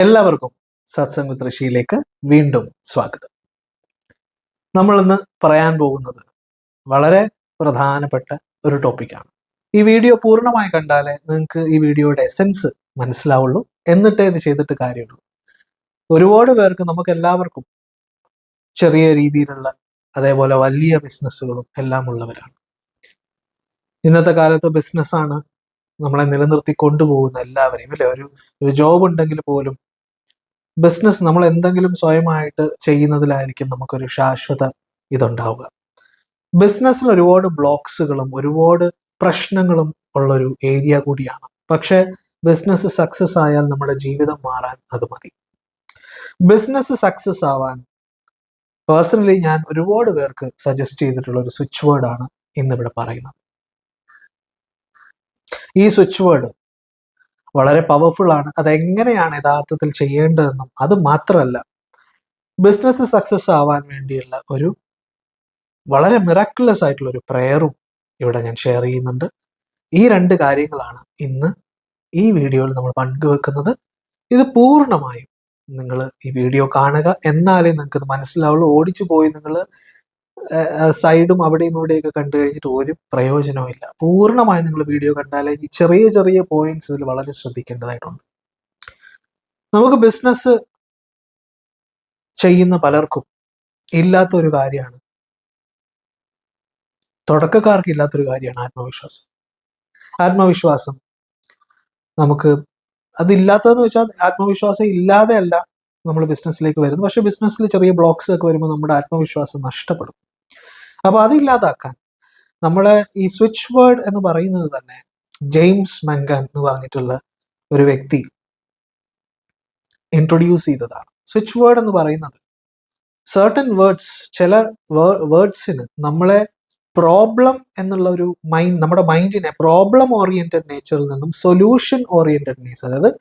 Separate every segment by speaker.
Speaker 1: എല്ലാവർക്കും സത്സംഗ് വിത്ത് ഋഷിയിലേക്ക് വീണ്ടും സ്വാഗതം. നമ്മൾ ഇന്ന് പറയാൻ പോകുന്നത് വളരെ പ്രധാനപ്പെട്ട ഒരു ടോപ്പിക്കാണ്. ഈ വീഡിയോ പൂർണ്ണമായി കണ്ടാലേ നിങ്ങൾക്ക് ഈ വീഡിയോയുടെ എസൻസ് മനസ്സിലാവുള്ളൂ, എന്നിട്ടേ ഇത് ചെയ്തിട്ട് കാര്യമുള്ളൂ. ഒരുപാട് പേർക്ക്, നമുക്ക് എല്ലാവർക്കും ചെറിയ രീതിയിലുള്ള അതേപോലെ വലിയ ബിസിനസ്സുകളും എല്ലാം ഉള്ളവരാണ്. ഇന്നത്തെ കാലത്ത് ബിസിനസ്സാണ് നമ്മളെ നിലനിർത്തി കൊണ്ടുപോകുന്ന എല്ലാവരെയും, അല്ലെ? ഒരു ജോബ് ഉണ്ടെങ്കിൽ പോലും ബിസിനസ് നമ്മൾ എന്തെങ്കിലും സ്വയമായിട്ട് ചെയ്യുന്നതിലായിരിക്കും നമുക്കൊരു ശാശ്വത ഇതുണ്ടാവുക. ബിസിനസ്സിൽ ഒരുപാട് ബ്ലോക്സുകളും ഒരുപാട് പ്രശ്നങ്ങളും ഉള്ളൊരു ഏരിയ കൂടിയാണ്. പക്ഷെ ബിസിനസ് സക്സസ് ആയാൽ നമ്മുടെ ജീവിതം മാറാൻ അത് മതി. ബിസിനസ് സക്സസ് ആവാൻ പേഴ്സണലി ഞാൻ ഒരുപാട് പേർക്ക് സജസ്റ്റ് ചെയ്തിട്ടുള്ള ഒരു സ്വിച്ച് വേർഡാണ് ഇന്നിവിടെ പറയുന്നത്. ഈ സ്വിച്ച് വേർഡ് വളരെ പവർഫുൾ ആണ്. അതെങ്ങനെയാണ് യഥാർത്ഥത്തിൽ ചെയ്യേണ്ടതെന്നും അത് മാത്രമല്ല, ബിസിനസ് സക്സസ് ആവാൻ വേണ്ടിയുള്ള ഒരു വളരെ മിറാക്കുലസ് ആയിട്ടുള്ള ഒരു പ്രെയറും ഇവിടെ ഞാൻ ഷെയർ ചെയ്യുന്നുണ്ട്. ഈ രണ്ട് കാര്യങ്ങളാണ് ഇന്ന് ഈ വീഡിയോയിൽ നമ്മൾ പങ്കുവെക്കുന്നത്. ഇത് പൂർണ്ണമായും നിങ്ങൾ ഈ വീഡിയോ കാണുക, എന്നാലേ നിങ്ങൾക്ക് ഇത് മനസ്സിലാവുള്ളൂ. ഓടിച്ചു പോയി നിങ്ങൾ സൈഡും അവിടെയും ഇവിടെയൊക്കെ കണ്ടു കഴിഞ്ഞിട്ട് ഒരു പ്രയോജനവും ഇല്ല. പൂർണ്ണമായും നിങ്ങൾ വീഡിയോ കണ്ടാലേ ഈ ചെറിയ ചെറിയ പോയിന്റ്സ് ഇതിൽ വളരെ ശ്രദ്ധിക്കേണ്ടതായിട്ടുണ്ട്. നമുക്ക് ബിസിനസ് ചെയ്യുന്ന പലർക്കും ഇല്ലാത്തൊരു കാര്യമാണ്, തുടക്കക്കാർക്ക് ഇല്ലാത്തൊരു കാര്യമാണ് ആത്മവിശ്വാസം. ആത്മവിശ്വാസം നമുക്ക് അതില്ലാത്തതെന്ന് വെച്ചാൽ ആത്മവിശ്വാസം ഇല്ലാതെ അല്ല നമ്മൾ ബിസിനസ്സിലേക്ക് വരുന്നത്. പക്ഷെ ബിസിനസ്സിൽ ചെറിയ ബ്ലോക്സ് ഒക്കെ വരുമ്പോൾ നമ്മുടെ ആത്മവിശ്വാസം നഷ്ടപ്പെടും. അപ്പൊ അതില്ലാതാക്കാൻ നമ്മളെ ഈ സ്വിച്ച് വേർഡ് എന്ന് പറയുന്നത് തന്നെ ജെയിംസ് മൻഗൻ എന്ന് പറഞ്ഞിട്ടുള്ള ഒരു വ്യക്തി ഇൻട്രൊഡ്യൂസ് ചെയ്തതാണ്. സ്വിച്ച് വേർഡ് എന്ന് പറയുന്നത് സർട്ടൻ വേർഡ്സ്, ചില വേർഡ്സിന് നമ്മളെ പ്രോബ്ലം എന്നുള്ള ഒരു നമ്മുടെ മൈൻഡിനെ പ്രോബ്ലം ഓറിയന്റഡ് നേച്ചറിൽ നിന്നും സൊല്യൂഷൻ ഓറിയന്റഡ് നേച്ചർ, അതായത്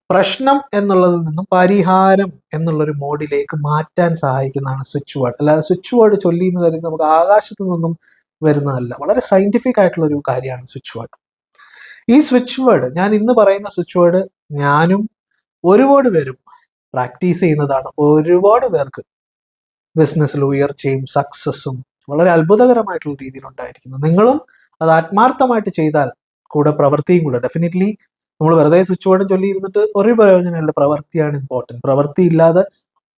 Speaker 1: പ്രശ്നം എന്നുള്ളതിൽ നിന്നും പരിഹാരം എന്നുള്ളൊരു മോഡിലേക്ക് മാറ്റാൻ സഹായിക്കുന്നതാണ് സ്വിച്ച് വേർഡ്. അല്ലാതെ സ്വിച്ച് വേർഡ് ചൊല്ലി എന്ന് കരുതുന്നത് നമുക്ക് ആകാശത്തു നിന്നും വരുന്നതല്ല. വളരെ സയന്റിഫിക് ആയിട്ടുള്ള ഒരു കാര്യമാണ് സ്വിച്ച് വേർഡ്. ഈ സ്വിച്ച് വേർഡ്, ഞാൻ ഇന്ന് പറയുന്ന സ്വിച്ച് വേർഡ് ഞാനും ഒരുപാട് പേരും പ്രാക്ടീസ് ചെയ്യുന്നതാണ്. ഒരുപാട് പേർക്ക് ബിസിനസ്സിൽ ഉയർച്ചയും സക്സസ്സും വളരെ അത്ഭുതകരമായിട്ടുള്ള രീതിയിൽ ഉണ്ടായിരിക്കുന്നു. നിങ്ങളും അത് ആത്മാർത്ഥമായിട്ട് ചെയ്താൽ കൂടെ പ്രവൃത്തിയും കൂടെ ഡെഫിനറ്റ്ലി, നമ്മൾ വെറുതെ സ്വിച്ച് വേർഡ് ചൊല്ലി ഇരുന്നിട്ട് ഒരു പ്രയോജനമില്ല. പ്രവൃത്തിയാണ് ഇമ്പോർട്ടൻറ്റ്. പ്രവൃത്തി ഇല്ലാതെ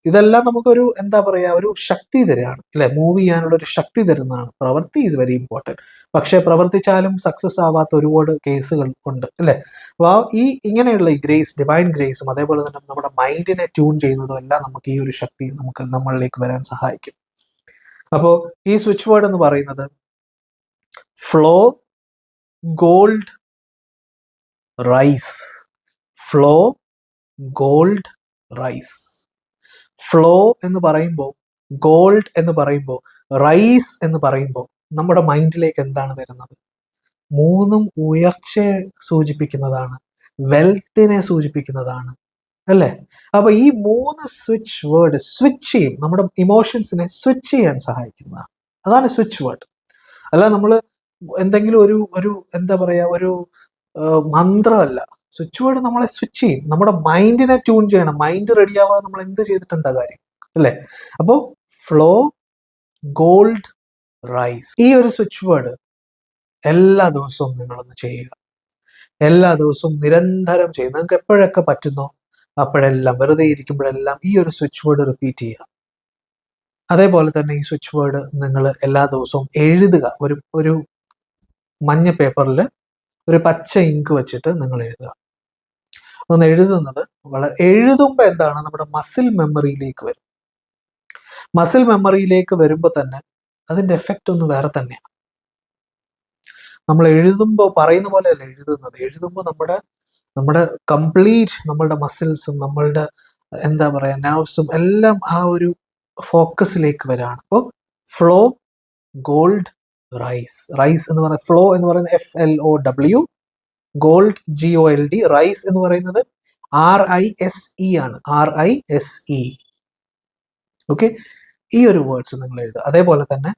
Speaker 1: ഇതെല്ലാം നമുക്കൊരു എന്താ പറയുക, ഒരു ശക്തി തരാണ്, അല്ലെ? മൂവ് ചെയ്യാനുള്ള ഒരു ശക്തി തരുന്നതാണ്. പ്രവൃത്തി ഈസ് വെരി ഇമ്പോർട്ടൻറ്റ്. പക്ഷെ പ്രവർത്തിച്ചാലും സക്സസ് ആവാത്ത ഒരുപാട് കേസുകൾ ഉണ്ട്, അല്ലെ? അപ്പോൾ ഇങ്ങനെയുള്ള ഈ ഗ്രേസ്, ഡിവൈൻ ഗ്രേസും അതേപോലെ തന്നെ നമ്മുടെ മൈൻഡിനെ ട്യൂൺ ചെയ്യുന്നതും എല്ലാം നമുക്ക് ഈ ഒരു ശക്തി നമ്മളിലേക്ക് വരാൻ സഹായിക്കും. അപ്പോൾ ഈ സ്വിച്ച് വേർഡ് എന്ന് പറയുന്നത് flow, gold, rice. Flow, gold, rice. Flow എന്ന് പറയുമ്പോൾ, ഗോൾഡ് എന്ന് പറയുമ്പോൾ, റൈസ് എന്ന് പറയുമ്പോൾ നമ്മുടെ മൈൻഡിലേക്ക് എന്താണ് വരുന്നത്? മൂന്നും ഉയർച്ചയെ സൂചിപ്പിക്കുന്നതാണ്, വെൽത്തിനെ സൂചിപ്പിക്കുന്നതാണ്, അല്ലേ? അപ്പൊ ഈ മൂന്ന് സ്വിച്ച് വേർഡ് സ്വിച്ച് ചെയ്യും, നമ്മുടെ ഇമോഷൻസിനെ സ്വിച്ച് ചെയ്യാൻ സഹായിക്കുന്നതാണ്. അതാണ് സ്വിച്ച് വേർഡ്. അല്ല നമ്മൾ എന്തെങ്കിലും ഒരു എന്താ പറയാ, ഒരു മന്ത്രമല്ല. സ്വിച്ച് വേർഡ് നമ്മളെ സ്വിച്ച് ചെയ്യും, നമ്മുടെ മൈൻഡിനെ ട്യൂൺ ചെയ്യണം. മൈൻഡ് റെഡി ആവാതെ നമ്മൾ എന്ത് ചെയ്തിട്ട് എന്താ കാര്യം, അല്ലേ? അപ്പോൾ ഫ്ലോ, ഗോൾഡ്, റൈസ്, ഈ ഒരു സ്വിച്ച് വേർഡ് എല്ലാ ദിവസവും നിങ്ങളൊന്ന് ചെയ്യുക. എല്ലാ ദിവസവും നിരന്തരം ചെയ്യുക. നിങ്ങൾക്ക് എപ്പോഴൊക്കെ പറ്റുന്നോ അപ്പോഴെല്ലാം, വെറുതെ ഇരിക്കുമ്പോഴെല്ലാം ഈ ഒരു സ്വിച്ച് വേർഡ് റിപ്പീറ്റ് ചെയ്യുക. അതേപോലെ തന്നെ ഈ സ്വിച്ച് വേർഡ് നിങ്ങൾ എല്ലാ ദിവസവും എഴുതുക. ഒരു മഞ്ഞ പേപ്പറിൽ ഒരു പച്ച ഇങ്ക് വെച്ചിട്ട് നിങ്ങൾ എഴുതുക. ഒന്ന് എഴുതുന്നത് എഴുതുമ്പോൾ എന്താണ്, നമ്മുടെ മസിൽ മെമ്മറിയിലേക്ക് വരും. മസിൽ മെമ്മറിയിലേക്ക് വരുമ്പോൾ തന്നെ അതിന്റെ എഫക്റ്റ് ഒന്ന് വേറെ തന്നെയാണ്. നമ്മൾ എഴുതുമ്പോൾ പറയുന്ന പോലെ അല്ല എഴുതുന്നത്. എഴുതുമ്പോൾ നമ്മുടെ കംപ്ലീറ്റ് നമ്മളുടെ മസിൽസും നമ്മളുടെ എന്താ പറയാ നെർവ്സും എല്ലാം ആ ഒരു ഫോക്കസിലേക്ക് വരാണ്. അപ്പോൾ ഫ്ലോ, ഗോൾഡ്, റൈസ്. റൈസ് എന്ന് പറയുന്നത്, ഫ്ലോ എന്ന് പറയുന്നത് FLOW, ഗോൾഡ് GOLD, റൈസ് എന്ന് പറയുന്നത് RISE ആണ്, RISE. ഓക്കെ, ഈ ഒരു വേർഡ്സ് നിങ്ങൾ എഴുതുക. അതേപോലെ തന്നെ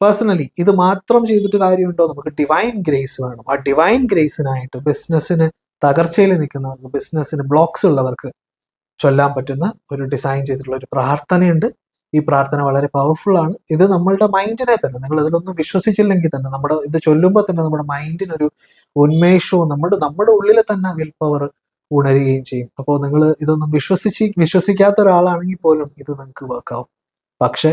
Speaker 1: പേഴ്സണലി ഇത് മാത്രം ചെയ്തിട്ട് കാര്യമുണ്ടോ? നമുക്ക് ഡിവൈൻ ഗ്രേസ് വേണം. ആ ഡിവൈൻ ഗ്രേസിനായിട്ട് ബിസിനസ്സിന് തകർച്ചയിൽ നിൽക്കുന്നവർക്ക്, ബിസിനസ്സിന് ബ്ലോക്സ് ഉള്ളവർക്ക് ചൊല്ലാൻ പറ്റുന്ന ഒരു ഡിസൈൻ ചെയ്തിട്ടുള്ള ഒരു പ്രാർത്ഥനയുണ്ട്. ഈ പ്രാർത്ഥന വളരെ പവർഫുൾ ആണ്. ഇത് നമ്മളുടെ മൈൻഡിനെ തന്നെ, നിങ്ങൾ ഇതിലൊന്നും വിശ്വസിച്ചില്ലെങ്കിൽ തന്നെ, നമ്മുടെ ഇത് ചൊല്ലുമ്പോൾ തന്നെ നമ്മുടെ മൈൻഡിനൊരു ഉന്മേഷവും നമ്മുടെ ഉള്ളിലെ തന്നെ വിൽ പവർ ഉണരുകയും ചെയ്യും. അപ്പോൾ നിങ്ങൾ ഇതൊന്നും വിശ്വസിക്കാത്ത ഒരാളാണെങ്കിൽ പോലും ഇത് നിങ്ങൾക്ക് വർക്കാവും. പക്ഷെ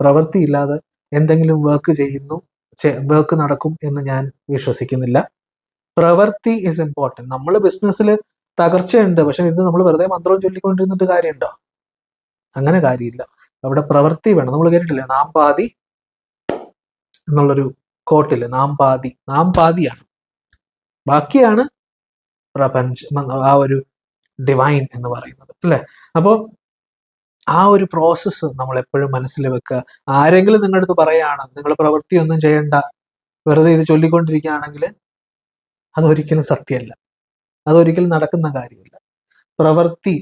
Speaker 1: പ്രവൃത്തിയില്ലാതെ എന്തെങ്കിലും വർക്ക് നടക്കും എന്ന് ഞാൻ വിശ്വസിക്കുന്നില്ല. പ്രവൃത്തി ഇസ് ഇമ്പോർട്ടൻറ്റ്. നമ്മൾ ബിസിനസ്സിൽ തകർച്ചയുണ്ട്, പക്ഷെ ഇത് നമ്മൾ വെറുതെ മന്ത്രവും ചൊല്ലിക്കൊണ്ടിരുന്നിട്ട് കാര്യമുണ്ടോ? അങ്ങനെ കാര്യമില്ല. അവിടെ പ്രവൃത്തി വേണം. നമ്മൾ കേട്ടിട്ടില്ലേ, നാം പാതി എന്നുള്ളൊരു കോട്ടില്, നാം പാതിയാണ്, ബാക്കിയാണ് പ്രപഞ്ചം, ആ ഒരു ഡിവൈൻ എന്ന് പറയുന്നത് അല്ലേ. അപ്പോൾ ആ ഒരു പ്രോസസ്സ് നമ്മൾ എപ്പോഴും മനസ്സിൽ വെക്കുക. ആരെങ്കിലും നിങ്ങളുടെ അടുത്ത് പറയാണ് നിങ്ങൾ പ്രവൃത്തിയൊന്നും ചെയ്യണ്ട, വെറുതെ ഇത് ചൊല്ലിക്കൊണ്ടിരിക്കുകയാണെങ്കിൽ അതൊരിക്കലും സത്യമല്ല, അതൊരിക്കലും നടക്കുന്ന കാര്യമില്ല. പ്രവൃത്തി,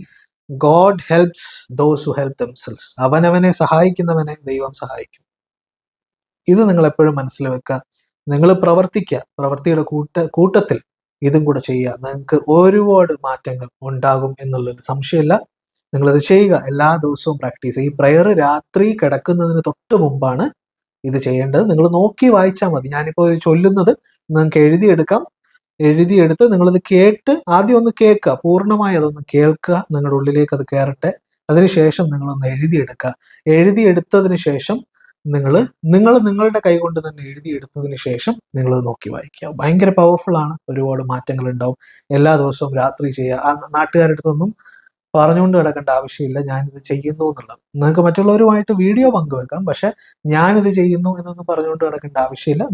Speaker 1: God helps those who help themselves. അവനവനെ സഹായിക്കുന്നവനെ ദൈവം സഹായിക്കും. ഇത് നിങ്ങൾ എപ്പോഴും മനസ്സിൽ വെക്കുക. നിങ്ങൾ പ്രവർത്തിക്കുക, പ്രവൃത്തിയുടെ കൂട്ടത്തിൽ ഇതും കൂടെ ചെയ്യുക. നിങ്ങൾക്ക് ഒരുപാട് മാറ്റങ്ങൾ ഉണ്ടാകും എന്നുള്ളൊരു സംശയമില്ല. നിങ്ങളത് ചെയ്യുക, എല്ലാ ദിവസവും പ്രാക്ടീസ് ചെയ്യുക. ഈ പ്രയർ രാത്രി കിടക്കുന്നതിന് തൊട്ട് മുമ്പാണ് ഇത് ചെയ്യേണ്ടത്. നിങ്ങൾ നോക്കി വായിച്ചാൽ മതി. ഞാനിപ്പോൾ ഇത് ചൊല്ലുന്നത് നിങ്ങൾക്ക് എഴുതിയെടുത്ത് നിങ്ങളത് കേട്ട് ആദ്യം ഒന്ന് കേൾക്കുക, പൂർണ്ണമായി അതൊന്ന് കേൾക്കുക, നിങ്ങളുടെ ഉള്ളിലേക്ക് അത് കയറട്ടെ. അതിനുശേഷം നിങ്ങളൊന്ന് എഴുതിയെടുക്കുക. എഴുതിയെടുത്തതിന് ശേഷം നിങ്ങളുടെ കൈ കൊണ്ട് തന്നെ എഴുതിയെടുത്തതിന് ശേഷം നിങ്ങളത് നോക്കി വായിക്കുക. ഭയങ്കര പവർഫുൾ ആണ്. ഒരുപാട് മാറ്റങ്ങൾ ഉണ്ടാവും. എല്ലാ ദിവസവും രാത്രി ചെയ്യുക. ആ നാട്ടുകാരുടെ അടുത്തൊന്നും പറഞ്ഞുകൊണ്ട് കിടക്കേണ്ട ആവശ്യമില്ല ഞാനിത് ചെയ്യുന്നു എന്നുള്ളത്. നിങ്ങൾക്ക് മറ്റുള്ളവരുമായിട്ട് വീഡിയോ പങ്കുവെക്കാം, പക്ഷെ ഞാനിത് ചെയ്യുന്നു എന്നൊന്നും പറഞ്ഞുകൊണ്ട് കിടക്കേണ്ട ആവശ്യമില്ല.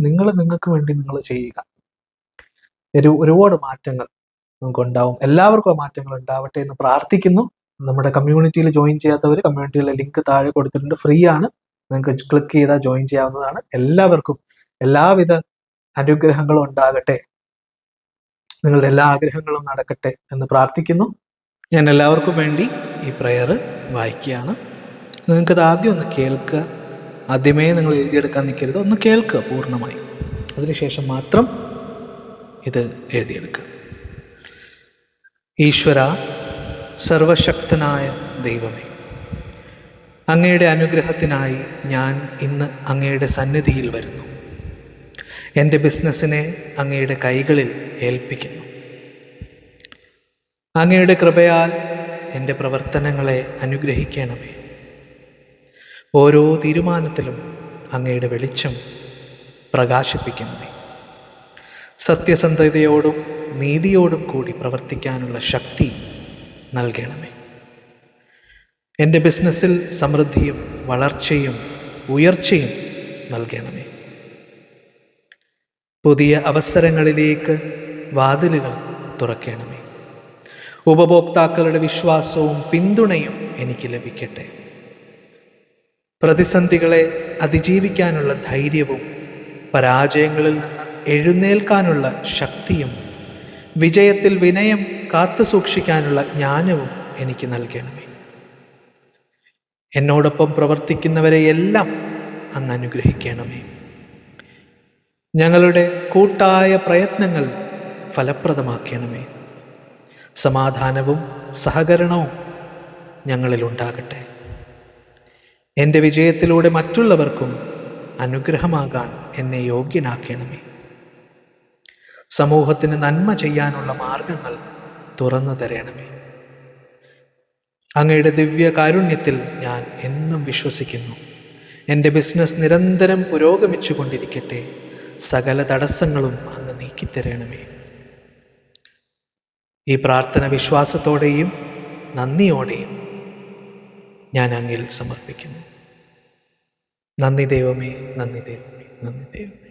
Speaker 1: നിങ്ങൾക്ക് വേണ്ടി നിങ്ങൾ ചെയ്യുക. ഒരുപാട് മാറ്റങ്ങൾ നമുക്ക് ഉണ്ടാവും. എല്ലാവർക്കും ആ മാറ്റങ്ങൾ ഉണ്ടാവട്ടെ എന്ന് പ്രാർത്ഥിക്കുന്നു. നമ്മുടെ കമ്മ്യൂണിറ്റിയിൽ ജോയിൻ ചെയ്യാത്തവർ കമ്മ്യൂണിറ്റിയിലെ ലിങ്ക് താഴെ കൊടുത്തിട്ടുണ്ട്, ഫ്രീ ആണ്. നിങ്ങൾക്ക് ക്ലിക്ക് ചെയ്താൽ ജോയിൻ ചെയ്യാവുന്നതാണ്. എല്ലാവർക്കും എല്ലാവിധ അനുഗ്രഹങ്ങളും ഉണ്ടാകട്ടെ, നിങ്ങളുടെ എല്ലാ ആഗ്രഹങ്ങളും നടക്കട്ടെ എന്ന് പ്രാർത്ഥിക്കുന്നു. ഞാൻ എല്ലാവർക്കും വേണ്ടി ഈ പ്രയർ വായിക്കുകയാണ്. നിങ്ങൾക്കത് ആദ്യം ഒന്ന് കേൾക്കുക. ആദ്യമേ നിങ്ങൾ എഴുതിയെടുക്കാൻ നിൽക്കരുത്, ഒന്ന് കേൾക്കുക പൂർണ്ണമായി. അതിനുശേഷം മാത്രം ഇത് എഴുതിയെടുക്കുക. ഈശ്വര, സർവശക്തനായ ദൈവമേ, അങ്ങയുടെ അനുഗ്രഹത്തിനായി ഞാൻ ഇന്ന് അങ്ങയുടെ സന്നിധിയിൽ വരുന്നു. എൻ്റെ ബിസിനസ്സിനെ അങ്ങയുടെ കൈകളിൽ ഏൽപ്പിക്കുന്നു. അങ്ങയുടെ കൃപയാൽ എൻ്റെ പ്രവർത്തനങ്ങളെ അനുഗ്രഹിക്കണമേ. ഓരോ തീരുമാനത്തിലും അങ്ങയുടെ വെളിച്ചം പ്രകാശിപ്പിക്കണമേ. സത്യസന്ധതയോടും നീതിയോടും കൂടി പ്രവർത്തിക്കാനുള്ള ശക്തി നൽകണമേ. എൻ്റെ ബിസിനസ്സിൽ സമൃദ്ധിയും വളർച്ചയും ഉയർച്ചയും നൽകണമേ. പുതിയ അവസരങ്ങളിലേക്ക് വാതിലുകൾ തുറക്കണമേ. ഉപഭോക്താക്കളുടെ വിശ്വാസവും പിന്തുണയും എനിക്ക് ലഭിക്കട്ടെ. പ്രതിസന്ധികളെ അതിജീവിക്കാനുള്ള ധൈര്യവും പരാജയങ്ങളിൽ നിന്ന് എഴുന്നേൽക്കാനുള്ള ശക്തിയും വിജയത്തിൽ വിനയം കാത്തു സൂക്ഷിക്കാനുള്ള ജ്ഞാനവും എനിക്ക് നൽകണമേ. എന്നോടൊപ്പം പ്രവർത്തിക്കുന്നവരെയെല്ലാം അങ്ങ് അനുഗ്രഹിക്കണമേ. ഞങ്ങളുടെ കൂട്ടായ പ്രയത്നങ്ങൾ ഫലപ്രദമാക്കണമേ. സമാധാനവും സഹകരണവും ഞങ്ങളിലുണ്ടാകട്ടെ. എൻ്റെ വിജയത്തിലൂടെ മറ്റുള്ളവർക്കും അനുഗ്രഹമാകാൻ എന്നെ യോഗ്യനാക്കണമേ. സമൂഹത്തിന് നന്മ ചെയ്യാനുള്ള മാർഗങ്ങൾ തുറന്നു തരണമേ. അങ്ങയുടെ ദിവ്യ കാരുണ്യത്തിൽ ഞാൻ എന്നും വിശ്വസിക്കുന്നു. എൻ്റെ ബിസിനസ് നിരന്തരം പുരോഗമിച്ചു കൊണ്ടിരിക്കട്ടെ. സകല തടസ്സങ്ങളും അങ്ങ് നീക്കിത്തരണമേ. ഈ പ്രാർത്ഥന വിശ്വാസത്തോടെയും നന്ദിയോടെയും ഞാൻ അങ്ങിൽ സമർപ്പിക്കുന്നു. നന്ദി ദൈവമേ, നന്ദി ദൈവമേ, നന്ദി ദൈവമേ.